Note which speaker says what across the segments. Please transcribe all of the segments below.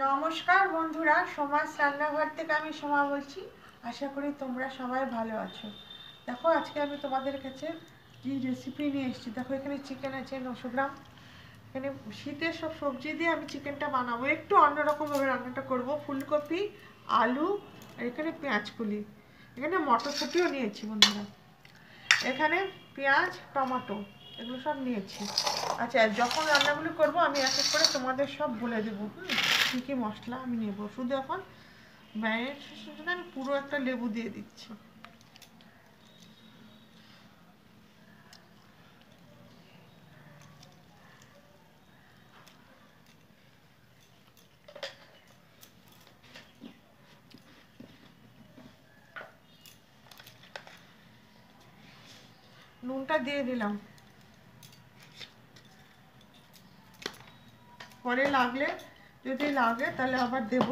Speaker 1: নমস্কার বন্ধুরা, সোমাস রান্নাঘর থেকে আমি সোমা বলছি। আশা করি তোমরা সবাই ভালো আছো। দেখো, আজকে আমি তোমাদের কাছে যে রেসিপি নিয়ে এসেছি, দেখো এখানে চিকেন আছে 900 গ্রাম। এখানে শীতের সব সবজি দিয়ে আমি চিকেনটা বানাবো, একটু অন্যরকমভাবে রান্নাটা করব। ফুলকপি, আলু, আর এখানে পেঁয়াজ কুলি, এখানে মটরশুঁটিও নিয়েছি বন্ধুরা। এখানে পেঁয়াজ, টমেটো, এগুলো সব নিয়েছি। আচ্ছা, যখন রান্নাগুলো করব আমি এক এক করে তোমাদের সব বলে দেবো কী কী মশলা আমি নেব। শুধু এখন ম্যারিনেশনের জন্য আমি পুরো একটা লেবু দিয়ে দিচ্ছি। নুনটা দিয়ে দিলাম, পরে লাগলে যদি লাগে তাহলে আবার দেব।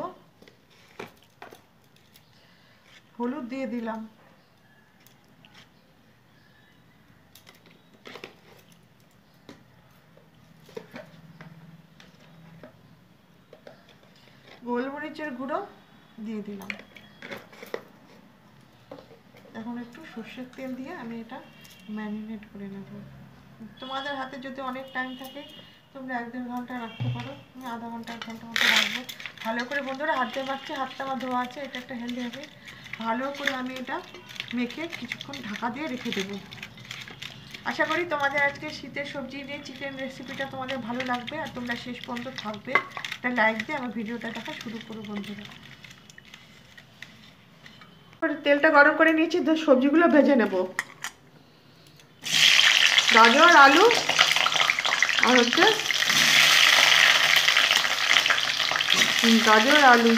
Speaker 1: হলুদ দিয়ে দিলাম, গোলমরিচের গুঁড়ো দিয়ে দিলাম। এখন একটু সর্ষের তেল দিয়ে আমি এটা ম্যারিনেট করে নেব। তোমাদের হাতে যদি অনেক টাইম থাকে তোমরা 1-1.5 ঘন্টা রাখতে পারো, আমি আধা ঘন্টা 1 ঘন্টা মতো রাখবো। ভালো করে বন্ধুরা, হাতে মাখছি, হাতটা আমার ধোয়া আছে, এটা একটা হেলদি হবে। ভালো করে আমি এটা মেখে কিছুক্ষণ ঢাকা দিয়ে রেখে দেবো। আশা করি তোমাদের আজকে শীতের সবজি দিয়ে চিকেন রেসিপিটা তোমাদের ভালো লাগবে, আর তোমরা শেষ পর্যন্ত থাকবে। একটা লাইক দিয়ে আমার ভিডিওটা দেখা শুরু করো বন্ধুরা। তেলটা গরম করে নিয়েছি, তো সবজিগুলো ভেজে নেব। গাজর, আলু, আর হচ্ছে গাজর, আলু,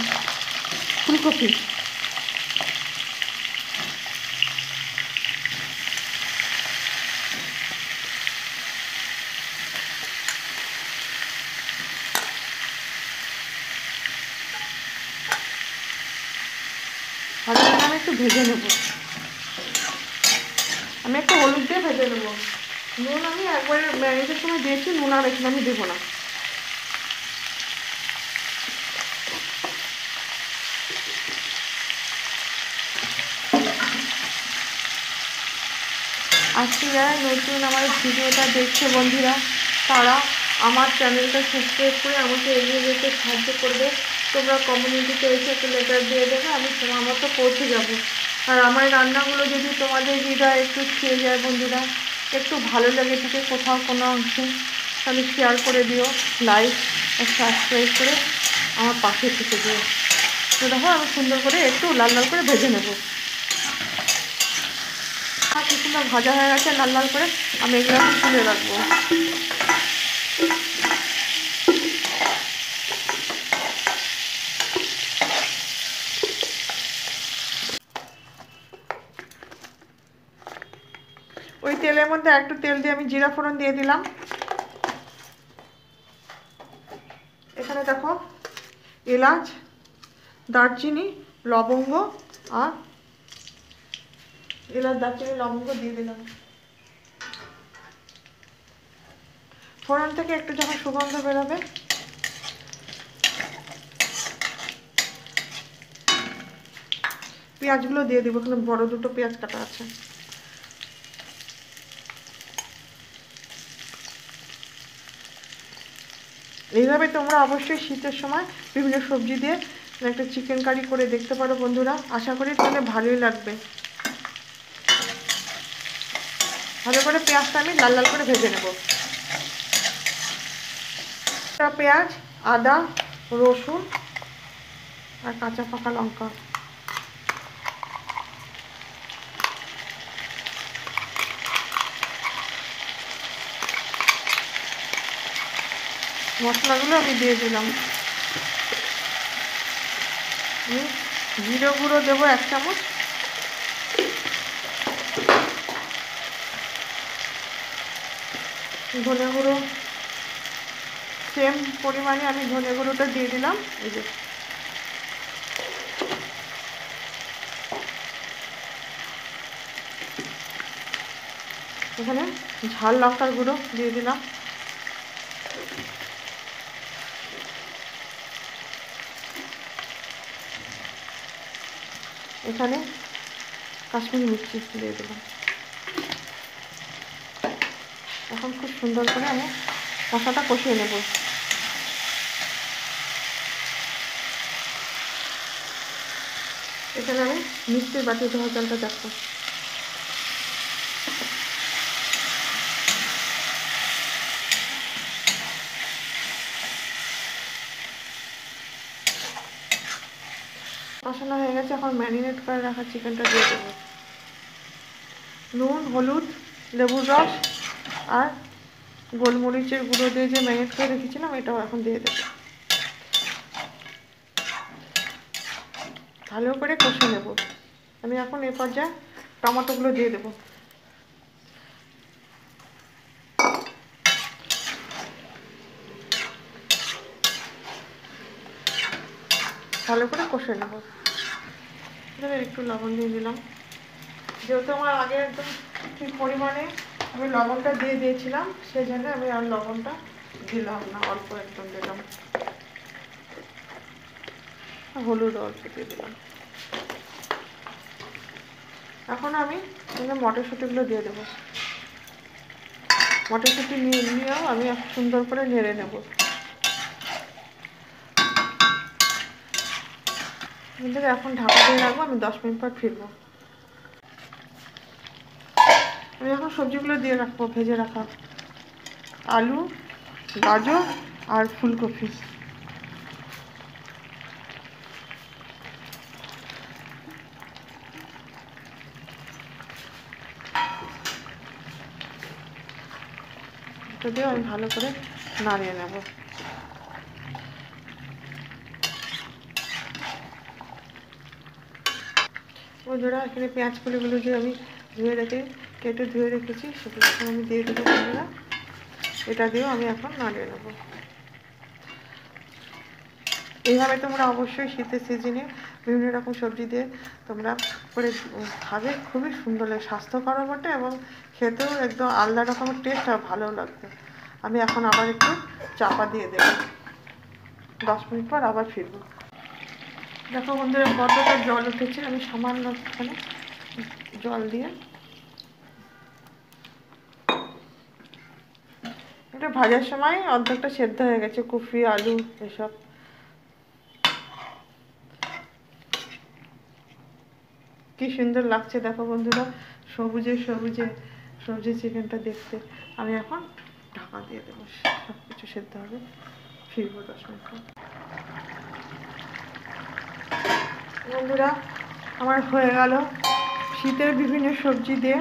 Speaker 1: ফুলকপি। ভালো করে আমি একটু ভেজে নেব। আমি একটু হলুদ দিয়ে ভেজে নেব। নুন আমি একবারে ম্যারিনেটের সময় দিয়েছি, নুন আর এখানে আমি দেবো না। আজকে যারা নতুন আমার ভিডিওটা দেখছে বন্ধুরা, তারা আমার চ্যানেলটা সাবস্ক্রাইব করে আমাকে এগিয়ে যেতে সাহায্য করবে। তোমরা কমিউনিটিতে এসে একটা লেটার দিয়ে দেবে, আমি তোমার মতো পৌঁছে যাব। আর আমার রান্নাগুলো যদি তোমাদের হৃদয় একটু ছুঁয়ে যায় বন্ধুরা, একটু ভালো লেগে থাকে কোথাও কোনো অংশে, তাহলে শেয়ার করে দিও, লাইক আর সাবস্ক্রাইব করে আমার পাশে থেকে দিও। তো দেখো, আমি সুন্দর করে একটু লাল লাল করে ভেজে নেবো। কি সুন্দর ভাজা হয়ে গেছে লাল লাল করে, আমি এগুলো এখন তুলে রাখবো। ওই তেলের মধ্যে একটু তেল দিয়ে আমি জিরা ফোড়ন দিয়ে দিলাম। এখানে দেখো এলাচ, দারচিনি, লবঙ্গ, আর এলাচ, দারচিনি, লবঙ্গ দিয়ে দিলাম। ফোড়ন থেকে একটু যখন সুগন্ধ বেরোবে, পেঁয়াজগুলো দিয়ে দেবো। এখানে বড় দুটো পেঁয়াজ কাটা আছে। এইভাবে তোমরা অবশ্যই শীতের সময় বিভিন্ন সবজি দিয়ে একটা চিকেন কারি করে দেখতে পারো বন্ধুরা। আশা করি তাহলে ভালোই লাগবে। ভালো করে পেঁয়াজটা আমি লাল লাল করে ভেজে নেব। পেঁয়াজ, আদা, রসুন আর কাঁচা পাকা লঙ্কা, মশলাগুলো আমি দিয়ে দিলাম। জিরে গুঁড়ো দেবো 1 চামচ, ধনে গুঁড়ো সেম পরিমাণে আমি ধনে গুঁড়োটা দিয়ে দিলাম। এই যে এখানে ঝাল লঙ্কার গুঁড়ো দিয়ে দিলাম। এখানে কাশ্মীরি মির্চি দিয়ে দিলাম। এখন খুব সুন্দর করে আমি মশলাটা কষিয়ে নেব। এখানে আমি মিষ্টির বাটি ধোয়া জলটা দেখবো। কষানো হয়ে গেছে, এখন ম্যারিনেট করে রাখা চিকেনটা দিয়ে দেবো। নুন, হলুদ, লেবুর রস আর গোলমরিচের গুঁড়ো দিয়ে যে ম্যারিনেট করে রেখেছিলাম এটাও এখন দিয়ে দেবো। ভালো করে কষে নেব। আমি এখন এই পর্যায়ে টমেটোগুলো দিয়ে দেবো। ভালো করে কষে নেব। একটু লবণ দিয়ে দিলাম, যেহেতু আমার আগে একদম ঠিক পরিমাণে আমি লবণটা দিয়ে দিয়েছিলাম, সেই জন্য আমি আর লবণটা দিলাম না, অল্প একদম দিলাম। হলুদ অল্প দিয়ে দিলাম। এখন আমি মটরশুঁটিগুলো দিয়ে দেবো। মটরশুঁটি নিয়েও আমি সুন্দর করে নেড়ে নেব। এখন ঢাকা দিয়ে রাখবো, আমি 10 মিনিট পর ফিরবো। আমি এখন সবজিগুলো দিয়ে রাখবো, ভেজে রাখা আলু, গাজর আর ফুলকপি। এটা দিয়ে আমি ভালো করে নাড়িয়ে নেব। বন্ধুরা, এখানে পেঁয়াজ কলিগুলো যে আমি কেটে ধুয়ে রেখেছি সেগুলো এখন আমি দিয়ে দেবো। বন্ধুরা, এটা দিয়েও আমি এখন নাড়িয়ে নেব। এইভাবে তোমরা অবশ্যই শীতের সিজনে বিভিন্ন রকম সবজি দিয়ে তোমরা করে খাবে, খুবই সুন্দর লাগে, স্বাস্থ্যকরও বটে এবং খেতেও একদম আলাদা রকমের টেস্ট আর ভালোও লাগবে। আমি এখন আবার একটু চাপা দিয়ে দেব, 10 মিনিট পর আবার ফিরবো। দেখো বন্ধুরা, কতটা জল উঠেছে, আমি সামান্য এখানে জল দিয়ে এটা ভাজার সময় অর্ধেকটা সেদ্ধ হয়ে গেছে, কফি আলু এসব। কি সুন্দর লাগছে দেখো বন্ধুরা, সবুজে সবুজে সবজি চিকেনটা দেখতে। আমি এখন ঢাকা দিয়ে দেবো, সব কিছু সেদ্ধ হবে, ফিরবো 10 মিনিট পর। বন্ধুরা, আমার হয়ে গেল শীতের বিভিন্ন সবজি দিয়ে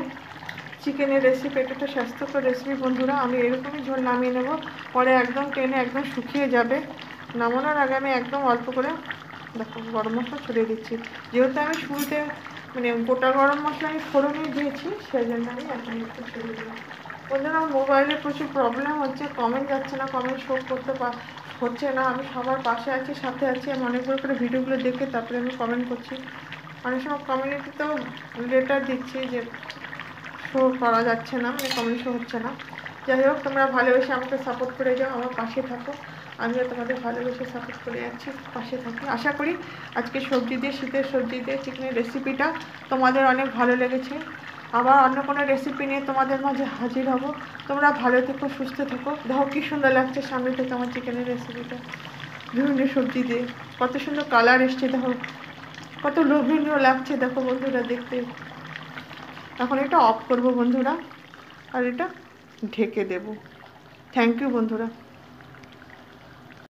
Speaker 1: চিকেনের রেসিপি। এটা একটা স্বাস্থ্যকর রেসিপি বন্ধুরা। আমি এরকমই ঝোল নামিয়ে নেব, পরে একদম টেনে একদম শুকিয়ে যাবে। নামানোর আগে আমি একদম অল্প করে দেখো গরম মশলা ছড়িয়ে দিচ্ছি, যেহেতু আমি শুরুতে গোটা গরম মশলা আমি ফোড়নে দিয়েছি, সেই জন্য আমি এখন একটু ছড়িয়ে দিলাম। বন্ধুরা, আমার মোবাইলে প্রচুর প্রবলেম হচ্ছে, কমেন্ট যাচ্ছে না, কমেন্ট শো করতে হচ্ছে না। আমি সবার পাশে আছি, সাথে আছি, আমি অনেকবার করে ভিডিওগুলো দেখে তারপরে আমি কমেন্ট করছি। অনেক সময় কমিউনিটিতেও লেটার দিচ্ছি যে শো করা যাচ্ছে না, কমেন্ট শো হচ্ছে না। যাই হোক, তোমরা ভালোবেসে আমাকে সাপোর্ট করে যাও, আমার পাশে থাকো, আমিও তোমাদের ভালোবেসে সাপোর্ট করে যাচ্ছি, পাশে থাকি। আশা করি আজকে শীতের সবজি দিয়ে চিকেনের রেসিপিটা তোমাদের অনেক ভালো লেগেছে। আবার অন্য কোনো রেসিপি নিয়ে তোমাদের মাঝে হাজির হব। তোমরা ভালো থেকো, সুস্থ থেকো। দেখো কি সুন্দর লাগছে সামনে থেকে আমার চিকেনের রেসিপিটা, বিভিন্ন সবজি দিয়ে কত সুন্দর কালার এসছে, দেখো কত লোভনীয় লাগছে দেখো বন্ধুরা দেখতে। এখন এটা অফ করবো বন্ধুরা, আর এটা ঢেকে দেব। থ্যাংক ইউ বন্ধুরা।